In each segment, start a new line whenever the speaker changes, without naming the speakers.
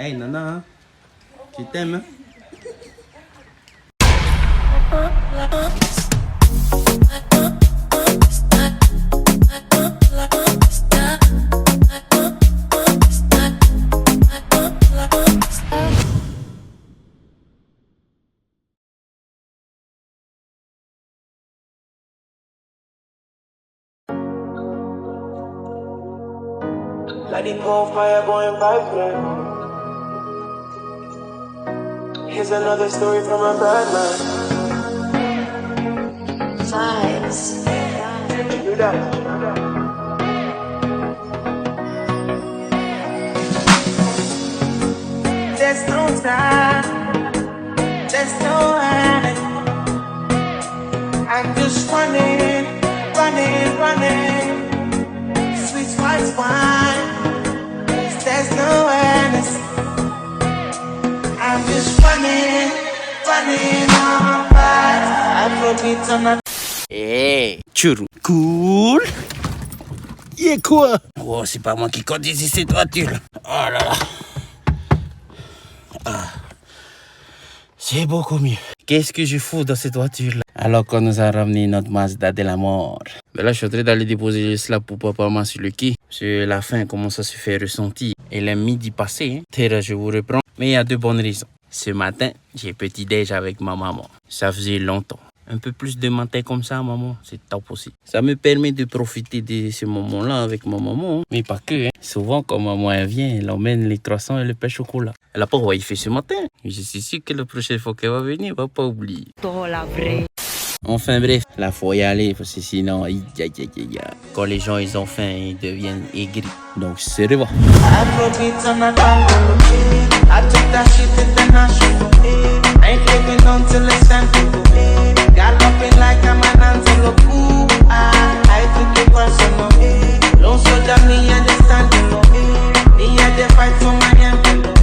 Hey Nana, tu t'aimes?
Like the cold fire going vibrant. Here's another story from a bad man.
Vibes.
Do that. There's no time. There's no end. I'm just running, running, running. Sweet white wine. There's no end. I'm just running, running on fire. Afrobeat on a...
Hey, Churu. Cool. Yeah, quoi? Oh, c'est pas moi qui conduis cette voiture. Oh là là. Ah. C'est beaucoup mieux. Qu'est-ce que je fous dans cette voiture-là? Alors qu'on nous a ramené notre Mazda de la mort. Mais là, je suis en train d'aller déposer le slab pour papa sur le quai. Parce que la faim commence à se faire ressentir. Et le midi passé, hein. Terre, je vous reprends. Mais il y a deux bonnes raisons. Ce matin, j'ai petit déj avec ma maman. Ça faisait longtemps. Un peu plus de matin comme ça, maman, c'est top aussi. Ça me permet de profiter de ce moment-là avec ma maman. Hein. Mais pas que. Hein. Souvent, quand maman elle vient, elle emmène les croissants et le pain au chocolat. Elle n'a pas envoyé fait ce matin. Je suis sûr que la prochaine fois qu'elle va venir, elle va pas oublier.
La vraie.
Enfin bref, là faut y aller parce que sinon, quand les gens ils ont faim, ils deviennent aigris. Donc c'est revoir.
Afrobeat on a tango. I took that shit international. Ain't living until it's time to go. Galloping like I'm an antelope. Ooh, I took it personal. Don't show that me understand the law. Me and the fight for my envelope.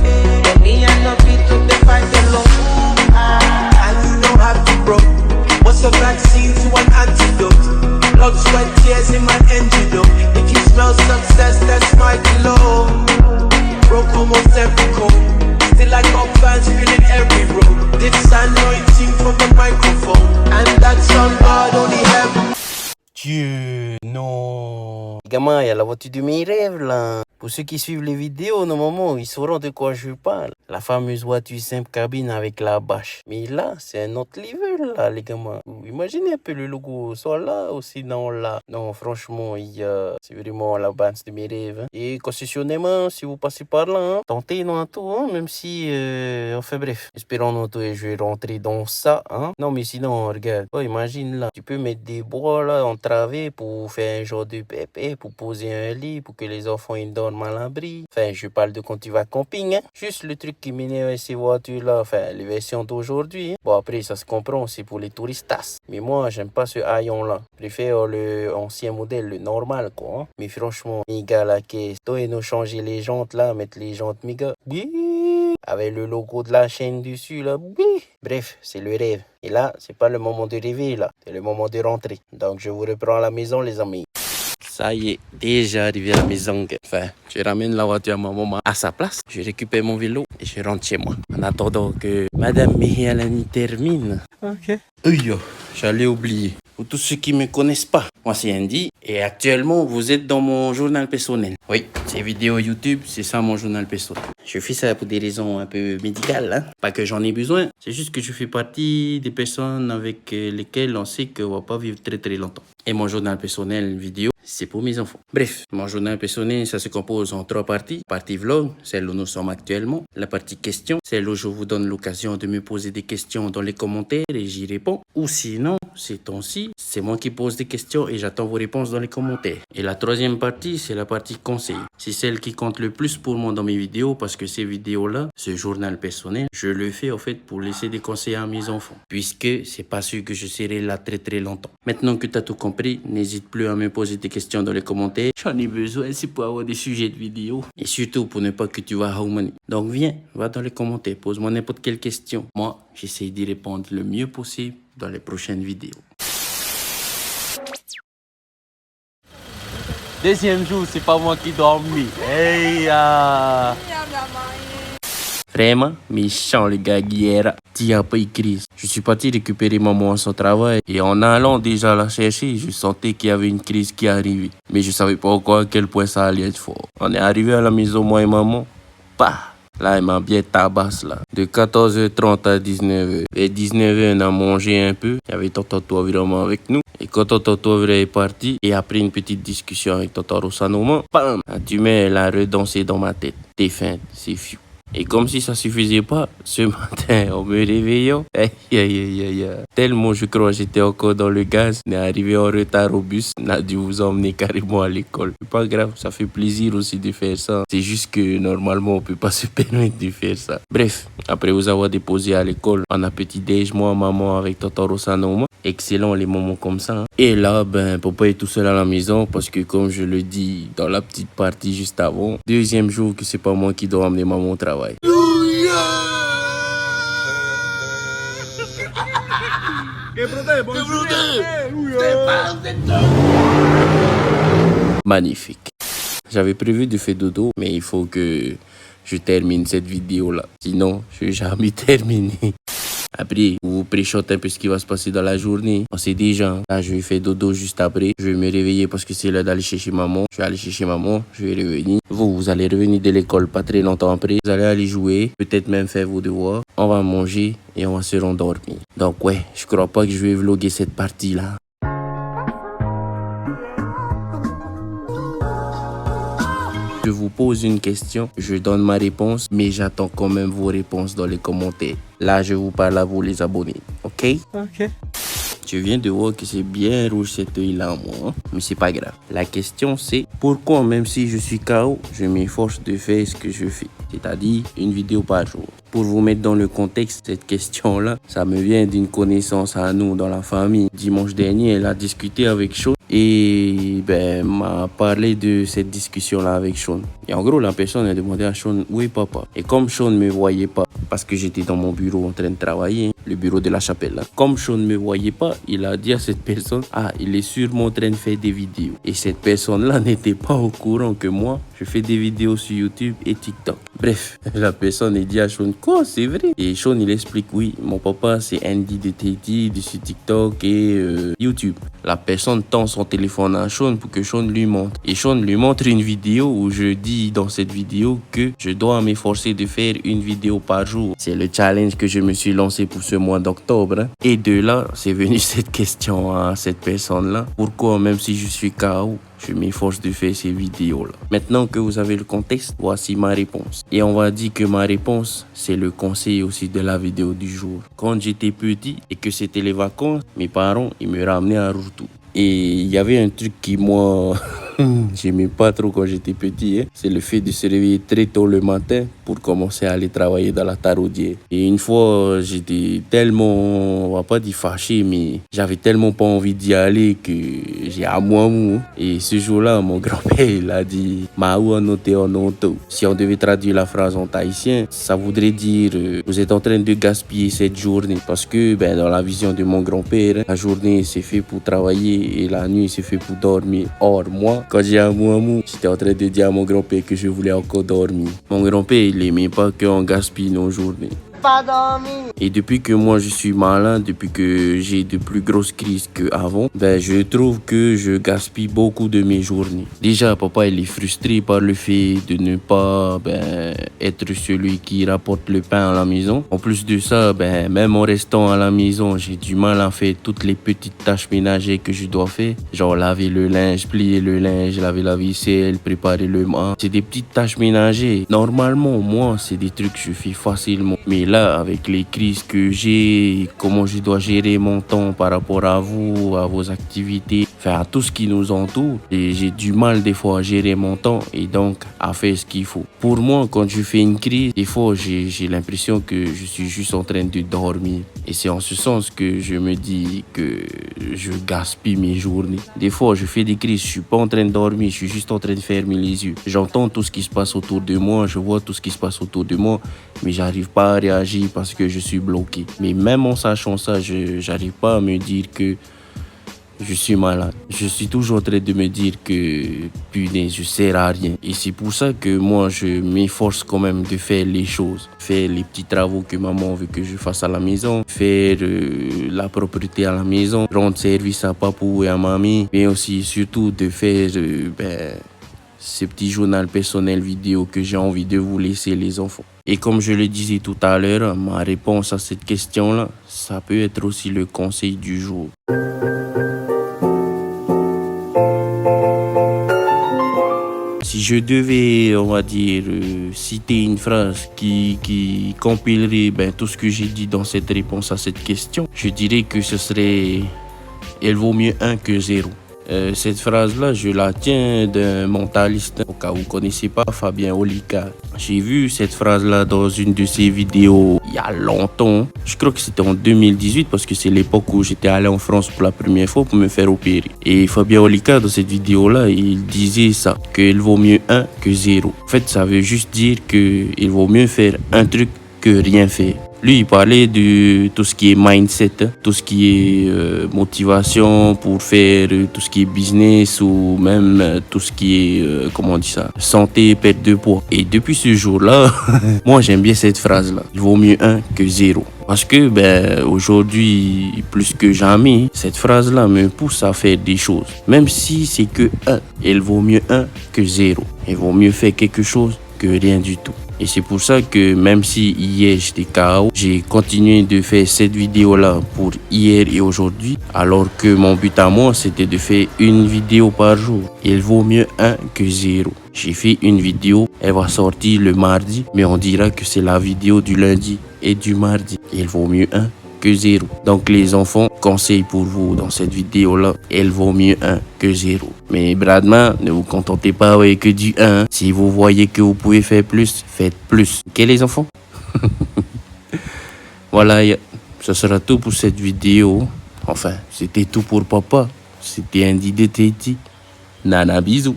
Me and the beat took the fight alone. Ooh, and you don't have to broke. What's a vaccine to an antidote? Blood, sweat, tears in my antidote. If you smell success, that's my glow. Broke almost every code. Still I got fans feeling every road. This anointing from the microphone. And that's on God, only heaven.
Dieu, non. Gamin, il y a la voiture de mes rêves là. Pour ceux qui suivent les vidéos, normalement, ils sauront de quoi je parle. La fameuse voiture simple cabine avec la bâche. Mais là, c'est un autre level là, les gamins. Vous imaginez un peu le logo, soit là ou sinon là. Non, franchement, c'est vraiment la base de mes rêves. Hein. Et concessionnairement, si vous passez par là, hein, tentez non tout, hein, même si, enfin bref, espérons non tout et je vais rentrer dans ça. Hein. Non, mais sinon, regarde, oh, imagine là, tu peux mettre des bois là entravés pour faire un genre de pépé, pour poser un lit, pour que les enfants ils dorment à l'abri. Enfin, je parle de quand tu vas camping, hein. Juste le truc qui m'énerve ces voitures-là, enfin, les versions d'aujourd'hui. Hein. Bon, après, ça se comprend, c'est pour les touristas. Mais moi, j'aime pas ce haillon-là. Je préfère le ancien modèle, le normal, quoi. Hein. Mais franchement, les gars, la caisse, toi, nous changer les jantes, là, mettre les jantes méga. Oui. Avec le logo de la chaîne dessus, là. Oui. Bref, c'est le rêve. Et là, c'est pas le moment de rêver, là. C'est le moment de rentrer. Donc, je vous reprends à la maison, les amis. Ça y est, déjà arrivé à la maison. Enfin, je ramène la voiture à ma maman à sa place. Je récupère mon vélo et je rentre chez moi. En attendant que Madame Mehialani termine. Ok. J'allais oublier. Pour tous ceux qui ne me connaissent pas, moi c'est Andy. Et actuellement, vous êtes dans mon journal personnel. Oui, ces vidéos YouTube, c'est ça mon journal personnel. Je fais ça pour des raisons un peu médicales. Hein. Pas que j'en ai besoin. C'est juste que je fais partie des personnes avec lesquelles on sait qu'on va pas vivre très très longtemps. Et mon journal personnel vidéo, c'est pour mes enfants. Bref, mon journal personnel, ça se compose en 3 parties. Partie vlog, celle où nous sommes actuellement. La partie questions, celle où je vous donne l'occasion de me poser des questions dans les commentaires et j'y réponds. Ou sinon, ces temps-ci, c'est moi qui pose des questions et j'attends vos réponses dans les commentaires. Et la 3e partie, c'est la partie conseil. C'est celle qui compte le plus pour moi dans mes vidéos parce que ces vidéos-là, ce journal personnel, je le fais en fait pour laisser des conseils à mes enfants. Puisque c'est pas sûr que je serai là très très longtemps. Maintenant que tu as tout compris, n'hésite plus à me poser des questions dans les commentaires. J'en ai besoin, c'est pour avoir des sujets de vidéos. Et surtout pour ne pas que tu vas how money. Donc viens, va dans les commentaires, pose-moi n'importe quelle question. Moi, j'essaie d'y répondre le mieux possible dans les prochaines vidéos. Deuxième jour, c'est pas moi qui dormis. Hey, Vraiment méchant le gars Guerra. T'y a pas écrit. Je suis parti récupérer maman à son travail et en allant déjà la chercher, je sentais qu'il y avait une crise qui arrivait. Mais je savais pas encore à quel point ça allait être fort. On est arrivé à la maison, moi et maman. Bah! Là, elle m'a bien tabasse là. De 14h30 à 19h. Et 19h, on a mangé un peu. Il y avait tonton vraiment avec nous. Et quand tonton est parti, et après une petite discussion avec tonton Rosanoma, bam! Tu mets la redansée dans ma tête. T'es feinte, c'est fou. Et comme si ça suffisait pas, ce matin, en me réveillant, tellement je crois j'étais encore dans le gaz, on est arrivé en retard au bus, on a dû vous emmener carrément à l'école. C'est pas grave, ça fait plaisir aussi de faire ça. C'est juste que normalement on peut pas se permettre de faire ça. Bref, après vous avoir déposé à l'école, on a petit déj, moi, maman avec tonton Rosanoma. Excellent les moments comme ça. Hein. Et là, ben, papa est tout seul à la maison parce que comme je le dis dans la petite partie juste avant, deuxième jour que c'est pas moi qui dois emmener maman au travail. Magnifique. J'avais prévu de faire dodo, mais il faut que je termine cette vidéo là. Sinon, je vais jamais terminer. Après, vous préchantez un peu ce qui va se passer dans la journée. On sait déjà, là je vais faire dodo juste après. Je vais me réveiller parce que c'est l'heure d'aller chercher maman. Je vais aller chercher maman, je vais revenir. Vous allez revenir de l'école pas très longtemps après. Vous allez aller jouer, peut-être même faire vos devoirs. On va manger et on va se rendormir. Donc ouais, je crois pas que je vais vlogger cette partie là. Je vous pose une question, je donne ma réponse, mais j'attends quand même vos réponses dans les commentaires. Là, je vous parle à vous les abonnés, ok? Ok. Tu viens de voir que c'est bien rouge cet œil-là, moi, hein? Mais c'est pas grave. La question c'est, pourquoi même si je suis KO, je m'efforce de faire ce que je fais? C'est-à-dire une vidéo par jour. Pour vous mettre dans le contexte, cette question-là, ça me vient d'une connaissance à nous dans la famille. Dimanche dernier, elle a discuté avec Sean et m'a parlé de cette discussion-là avec Sean. Et en gros, la personne a demandé à Sean où est papa. Et comme Sean ne me voyait pas, parce que j'étais dans mon bureau en train de travailler, le bureau de la chapelle là. Comme Sean ne me voyait pas, il a dit à cette personne, ah, il est sûrement en train de faire des vidéos. Et cette personne-là n'était pas au courant que moi, je fais des vidéos sur YouTube et TikTok. Bref, la personne a dit à Sean, quoi, c'est vrai? Et Sean, il explique, oui, mon papa, c'est Andy de Teddy, de sur TikTok et YouTube. La personne tend son téléphone à Sean pour que Sean lui montre. Et Sean lui montre une vidéo où je dis dans cette vidéo que je dois m'efforcer de faire une vidéo par jour. C'est le challenge que je me suis lancé pour ce mois d'octobre. Hein. Et de là, c'est venu cette question à cette personne-là. Pourquoi, même si je suis KO, je m'efforce de faire ces vidéos-là. Maintenant que vous avez le contexte, voici ma réponse. Et on va dire que ma réponse, c'est le conseil aussi de la vidéo du jour. Quand j'étais petit et que c'était les vacances, mes parents, ils me ramenaient à Routou. Et il y avait un truc qui, moi, j'aimais pas trop quand j'étais petit. Hein. C'est le fait de se réveiller très tôt le matin pour commencer à aller travailler dans la taraudière. Et une fois, j'étais tellement, on va pas dire fâché, mais j'avais tellement pas envie d'y aller que j'ai à moi mou. Et ce jour-là, mon grand-père, il a dit « Maou noté en onto ». Si on devait traduire la phrase en tahitien, ça voudrait dire vous êtes en train de gaspiller cette journée. Parce que dans la vision de mon grand-père, la journée c'est fait pour travailler et la nuit c'est fait pour dormir. Or, moi, quand j'ai un mou, j'étais en train de dire à mon grand-père que je voulais encore dormir. Mon grand-père, il aimait pas qu'on gaspille nos journées.
Pas dormir.
Et depuis que moi je suis malin, depuis que j'ai de plus grosses crises qu'avant, je trouve que je gaspille beaucoup de mes journées. Déjà, papa il est frustré par le fait de ne pas être celui qui rapporte le pain à la maison. En plus de ça, même en restant à la maison, j'ai du mal à faire toutes les petites tâches ménagères que je dois faire. Genre laver le linge, plier le linge, laver la vaisselle, préparer le mat. C'est des petites tâches ménagères. Normalement, moi, c'est des trucs que je fais facilement. Mais là, avec les crises que j'ai, comment je dois gérer mon temps par rapport à vous, à vos activités, à tout ce qui nous entoure, et j'ai du mal des fois à gérer mon temps et donc à faire ce qu'il faut. Pour moi, quand je fais une crise, des fois j'ai l'impression que je suis juste en train de dormir. Et c'est en ce sens que je me dis que je gaspille mes journées. Des fois, je fais des crises, je suis pas en train de dormir, je suis juste en train de fermer les yeux. J'entends tout ce qui se passe autour de moi, je vois tout ce qui se passe autour de moi, mais j'arrive pas à réagir parce que je suis bloqué. Mais même en sachant ça, j'arrive pas à me dire que je suis malade. Je suis toujours en train de me dire que, punaise, je sers à rien. Et c'est pour ça que moi, je m'efforce quand même de faire les choses. Faire les petits travaux que maman veut que je fasse à la maison. Faire la propreté à la maison. Rendre service à papou et à mamie. Mais aussi, surtout, de faire ces petits journaux personnels vidéo que j'ai envie de vous laisser, les enfants. Et comme je le disais tout à l'heure, ma réponse à cette question-là, ça peut être aussi le conseil du jour. Si je devais, on va dire, citer une phrase qui compilerait tout ce que j'ai dit dans cette réponse à cette question, je dirais que ce serait « Il vaut mieux 1 que 0 ». Cette phrase-là, je la tiens d'un mentaliste, au cas où vous ne connaissez pas, Fabien Olicard. J'ai vu cette phrase-là dans une de ses vidéos il y a longtemps. Je crois que c'était en 2018 parce que c'est l'époque où j'étais allé en France pour la première fois pour me faire opérer. Et Fabien Olicard, dans cette vidéo-là, il disait ça, qu'il vaut mieux 1 que 0. En fait, ça veut juste dire qu'il vaut mieux faire un truc que rien faire. Lui, il parlait de tout ce qui est mindset, tout ce qui est motivation pour faire tout ce qui est business ou même tout ce qui est, comment on dit ça, santé, perte de poids. Et depuis ce jour-là, moi j'aime bien cette phrase-là. Il vaut mieux 1 que 0. Parce que aujourd'hui, plus que jamais, cette phrase-là me pousse à faire des choses. Même si c'est que 1, il vaut mieux 1 que 0. Il vaut mieux faire quelque chose que rien du tout. Et c'est pour ça que même si hier j'étais KO, j'ai continué de faire cette vidéo-là pour hier et aujourd'hui, alors que mon but à moi c'était de faire une vidéo par jour. Il vaut mieux 1 que 0. J'ai fait une vidéo, elle va sortir le mardi, mais on dira que c'est la vidéo du lundi et du mardi. Il vaut mieux 1 que 0. Donc les enfants, conseil pour vous dans cette vidéo-là, il vaut mieux 1 que 0. Mais Bradman, ne vous contentez pas avec que du 1. Si vous voyez que vous pouvez faire plus, faites plus. Ok les enfants? Voilà, ce sera tout pour cette vidéo. Enfin, c'était tout pour papa. C'était un dit de Titi. Nana, bisous.